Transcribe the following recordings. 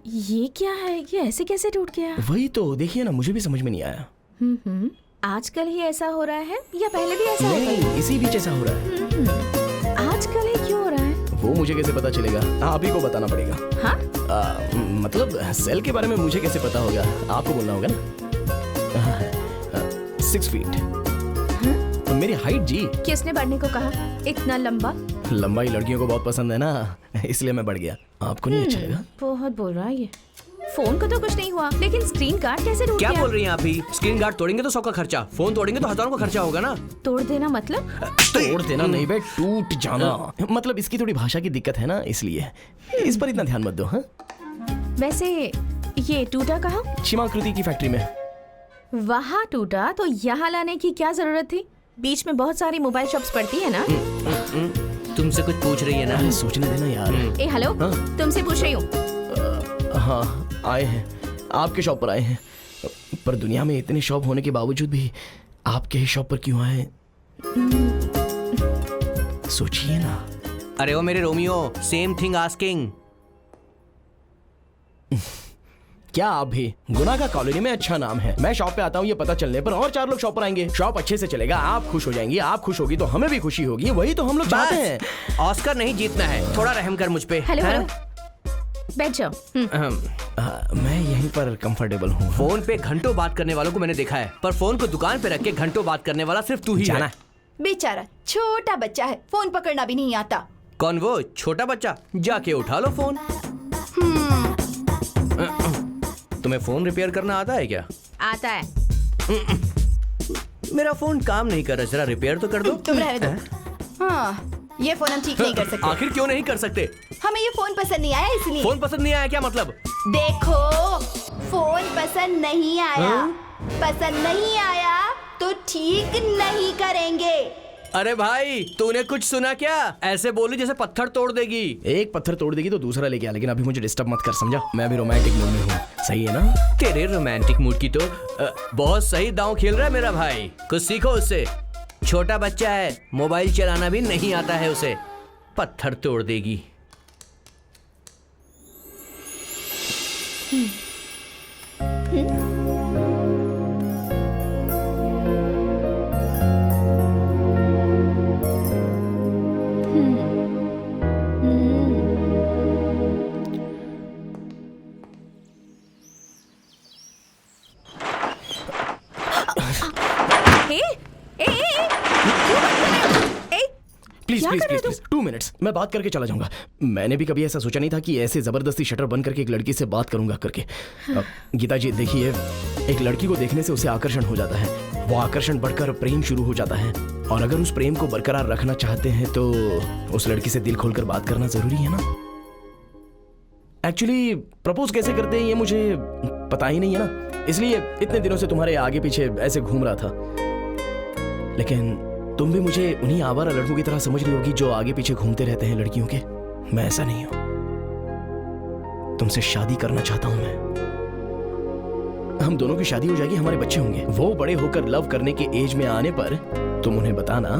ये क्या है? ये ऐसे कैसे टूट गया? वही तो देखिए ना, मुझे भी समझ में नहीं आया। आजकल ही ऐसा हो रहा है या पहले भी ऐसा होता नहीं, इसी बीच ऐसा हो रहा है। आजकल ही क्यों हो रहा है? वो मुझे कैसे पता चलेगा? आप ही को बताना पड़ेगा। हाँ? मतलब सेल के बारे में मुझे कैसे पता होगा? आपको बोलना होगा ना। 6 फीट मेरी हाइट जी। किसने बढ़ने को कहा? इतना लंबा? लंबाई लड़कियों को बहुत पसंद है ना, इसलिए मैं बढ़ गया। आपको नहीं अच्छा लगा? बहुत बोल रहा है ये। फोन को तो कुछ नहीं हुआ, लेकिन स्क्रीन गार्ड कैसे टूट गया? क्या बोल रही हैं आप ही? स्क्रीन गार्ड तोड़ेंगे तो 100 का खर्चा, फोन तोड़ेंगे तो हजारों का खर्चा होगा ना। तोड़ देना मतलब? तोड़ देना नहीं बे, टूट जाना। मतलब इसकी थोड़ी भाषा की दिक्कत है ना, इसलिए इस पर इतना ध्यान मत दो। हाँ, वैसे ये टूटा कहाँ? शिमाकृति की फैक्ट्री में। वहाँ टूटा तो यहाँ लाने की क्या जरूरत थी? बीच में बहुत सारी मोबाइल शॉप्स पड़ती है ना। तुमसे कुछ पूछ रही है ना? अरे सोचने देना यार। ए हेलो, तुमसे पूछ रही हूँ। हाँ आए हैं, आपके शॉप पर आए हैं, पर दुनिया में इतने शॉप होने के बावजूद भी आपके ही शॉप पर क्यों आए? सोचिए ना। अरे वो मेरे रोमियो, सेम थिंग आस्किंग। क्या आप भी? गुना का कॉलोनी में अच्छा नाम है। मैं शॉप पे आता हूँ ये पता चलने पर और 4 लोग शॉप पर आएंगे। शॉप अच्छे से चलेगा, आप खुश हो जाएंगी, आप खुश होगी तो हमें भी खुशी होगी। वही तो हम लोग चाहते हैं। ऑस्कर नहीं जीतना है, थोड़ा रहम कर मुझ पे। हेलो हेलो, बैठ जाओ। मैं यहीं पर कंफर्टेबल हूँ। फोन पे घंटों बात करने वालों को मैंने देखा है, पर फोन को दुकान पे रख के घंटों बात करने वाला सिर्फ तू ही जाना है। बेचारा छोटा बच्चा है, फोन पकड़ना भी नहीं आता। कौन वो छोटा बच्चा? जाके उठा लो फोन। तुम्हें फोन रिपेयर करना आता है क्या? आता है। मेरा फोन काम नहीं कर रहा, जरा रिपेयर तो कर दो। तुम रहने दो। हाँ, ये फोन हम ठीक नहीं कर सकते। आखिर क्यों नहीं कर सकते? हमें ये फोन पसंद नहीं आया इसलिए। फोन पसंद नहीं आया क्या मतलब? देखो, फोन पसंद नहीं आया, पसंद नहीं आया तो ठीक नहीं करेंगे। अरे भाई, तूने कुछ सुना क्या? ऐसे बोली जैसे पत्थर तोड़ देगी। एक पत्थर तोड़ देगी तो दूसरा लेके आ, लेकिन अभी मुझे डिस्टर्ब मत कर, समझा? मैं अभी रोमांटिक मूड में हूँ, सही है ना? तेरे रोमांटिक मूड की तो बहुत सही दांव खेल रहा है मेरा भाई। कुछ सीखो उससे। छोटा बच्चा है, मोबाइल चलाना भी नहीं आता है उसे, पत्थर तोड़ देगी। Please please please please 2 minutes, मैं बात करके चला जाऊंगा। मैंने भी कभी ऐसा सोचा नहीं था कि ऐसे जबरदस्ती शटर बंद करके एक लड़की से बात करूंगा करके। गीता जी देखिए, एक लड़की को देखने से उसे आकर्षण हो जाता है, वो आकर्षण बढ़कर प्रेम शुरू हो जाता है, और अगर उस प्रेम को बरकरार रखना चाहते हैं तो उस लड़की से दिल खोलकर बात करना जरूरी है ना। एक्चुअली प्रपोज कैसे करते हैं ये मुझे पता ही नहीं है ना, इसलिए इतने दिनों से तुम्हारे आगे पीछे ऐसे घूम रहा था। लेकिन तुम भी मुझे उन्हीं आवारा लड़कों की तरह समझ रही होगी जो आगे पीछे घूमते रहते हैं लड़कियों के। मैं ऐसा नहीं हूं, तुमसे शादी करना चाहता हूं मैं। हम दोनों की शादी हो जाएगी, हमारे बच्चे होंगे। वो बड़े होकर लव करने के एज में आने पर तुम उन्हें बताना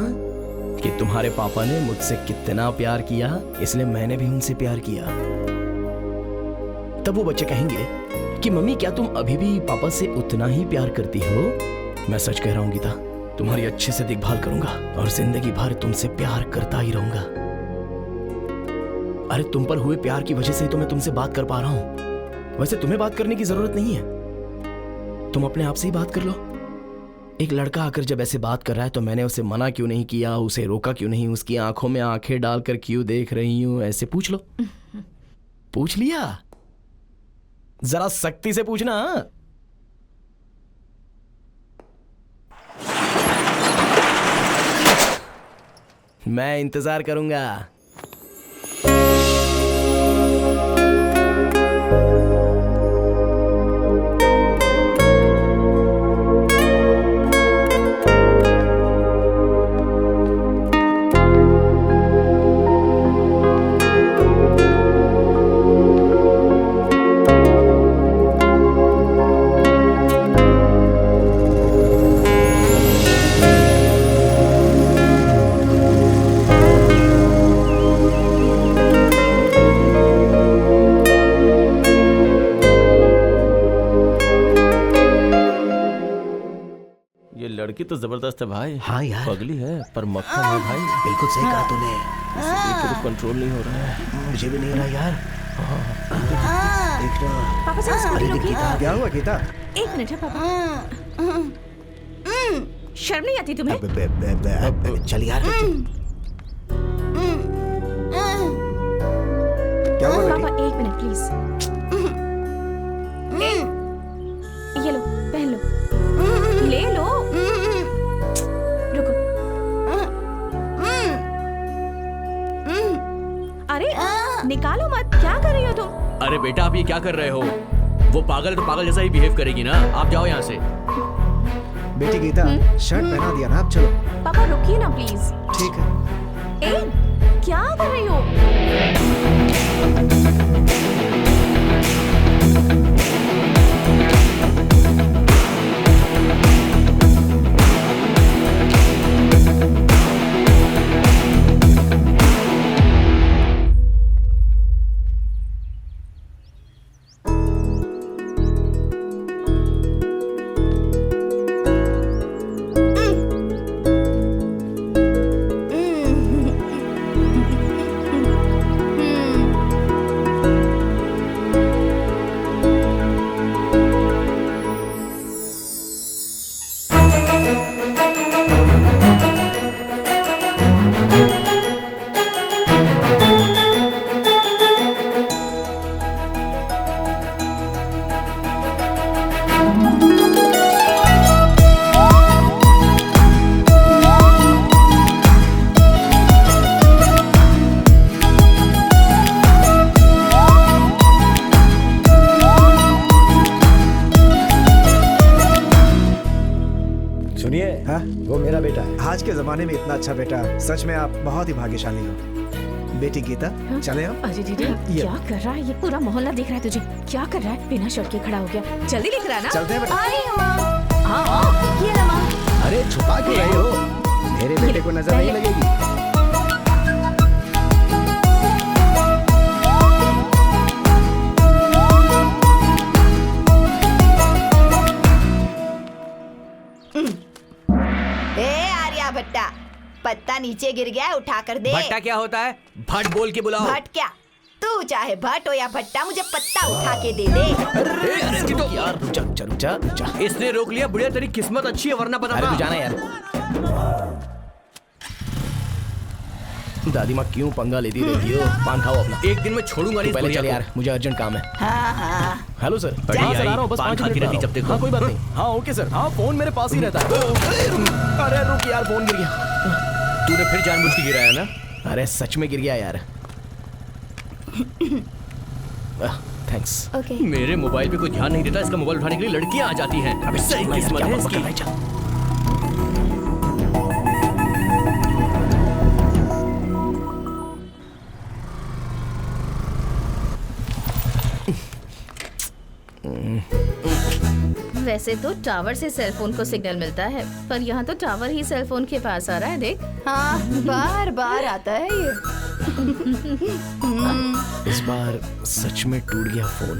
कि तुम्हारे पापा ने मुझसे कितना प्यार किया, इसलिए मैंने भी उनसे प्यार किया। तब वो बच्चे कहेंगे कि मम्मी क्या तुम अभी भी पापा से उतना ही प्यार करती हो? मैं सच कह रहा हूं गीता, तुम्हारी अच्छे से देखभाल करूंगा और जिंदगी भर तुमसे प्यार करता ही रहूंगा। अरे तुम पर हुए प्यार की वजह से तो मैं तुमसे बात कर पा रहा हूं। वैसे तुम्हें बात करने की जरूरत नहीं है, तुम अपने आप से ही बात कर लो। एक लड़का आकर जब ऐसे बात कर रहा है तो मैंने उसे मना क्यों नहीं किया, उसे रोका क्यों नहीं, उसकी आंखों में आंखें डालकर क्यों देख रही हूं, ऐसे पूछ लो। पूछ लिया? जरा सख्ती से पूछना। मैं इंतजार करूंगा। लड़की तो जबरदस्त है भाई। हाँ यार। पगली है पर मक्खन है भाई। बिल्कुल सही कहा तूने। कंट्रोल नहीं हो रहा है। मुझे भी नहीं हो रहा यार। देख रहा। पापा से स्कूटी रोकिए। क्या हुआ गीता? 1 मिनट है पापा। शर्म नहीं आती तुम्हें? चल यार। क्या हुआ बेटी? पापा 1 मिनट प्लीज। ये लो, पहन लो। ले लो। रुको। अरे निकालो मत, क्या कर रही हो तुम? अरे बेटा आप ये क्या कर रहे हो? वो पागल तो पागल जैसा ही बिहेव करेगी ना। आप जाओ यहाँ से। बेटी गीता, शर्ट पहना दिया ना, अब चलो। पापा रुकिए ना प्लीज। ठीक है। क्या कर रही हो? सुनिए, हाँ, वो मेरा बेटा है। आज के जमाने में इतना अच्छा बेटा, सच में आप बहुत ही भाग्यशाली हो। बेटी गीता, चले हम। अरे दीदी क्या कर रहा है? ये पूरा मोहल्ला देख रहा है तुझे। क्या कर रहा है? बिना शर्ट के खड़ा हो गया। जल्दी दिख रहा है ना? चलते हैं बेटा। आ रही हूँ माँ। हाँ, ये रहा माँ। अरे छुपा क्यों रहे हो? मेरे बेटे को नजर नहीं लगेगी। भट्टा, पत्ता नीचे गिर गया है, उठा कर दे। भट्टा क्या होता है? भट बोल के बुलाओ। भट क्या? तू चाहे भट हो या भट्टा, मुझे पत्ता उठा के दे दे। इसकी तो यार रुचा। इसने रोक लिया। बुढ़िया तेरी किस्मत अच्छी है वरना पता अरे था। तू जाना यार। दादी माँ क्यों पंगा लेती रहती हो? पान खाओ अपना। एक दिन में छोड़ूंगा नहीं। पहले चल यार, मुझे अर्जेंट काम है। हाँ। Hello sir. बढ़िया हाँ, सर, आ ही। रहा हूँ, बस पान 5 खाती मिनट रहती में जब देखो। हाँ कोई बात नहीं। हाँ ओके सर। हाँ फोन मेरे पास ही रहता है। अरे रुक यार, फोन गिर गया। तूने फिर जानबूझ के गिराया ना? अरे सच में गिर गया यार। थैंक्स। ओके। मेरे मोबाइल पे कोई ध्यान नहीं देता। इसका मोबाइल उठाने के लिए लड़कियां आ जाती हैं। अबे सही किस्मत है इसकी। वैसे तो टावर से सेलफोन को सिग्नल मिलता है, पर यहाँ तो टावर ही सेलफोन के पास आ रहा है। देख। हाँ, बार बार आता है ये। इस बार सच में टूट गया फोन।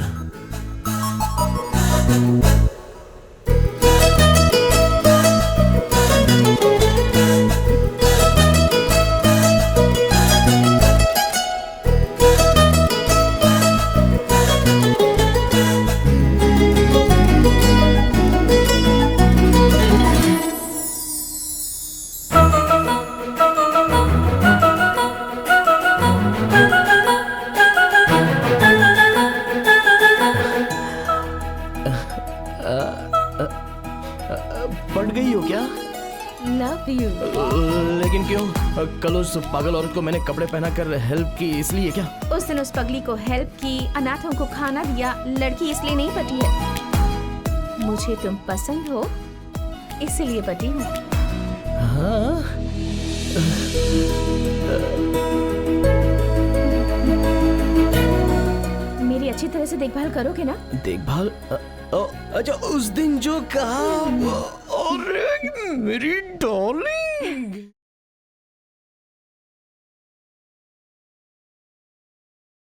पड़ गई हो क्या? Love you. लेकिन क्यों? कल उस पागल औरत को मैंने कपड़े पहना कर हेल्प की, इसलिए क्या? उस दिन उस पगली को हेल्प की, अनाथों को खाना दिया। लड़की इसलिए नहीं पटी है। मुझे तुम पसंद हो इसलिए पटी हूँ। हाँ? मेरी अच्छी तरह से देखभाल करोगे ना? देखभाल? अच्छा उस दिन जो कहा, अरे मेरी डॉर्लिंग।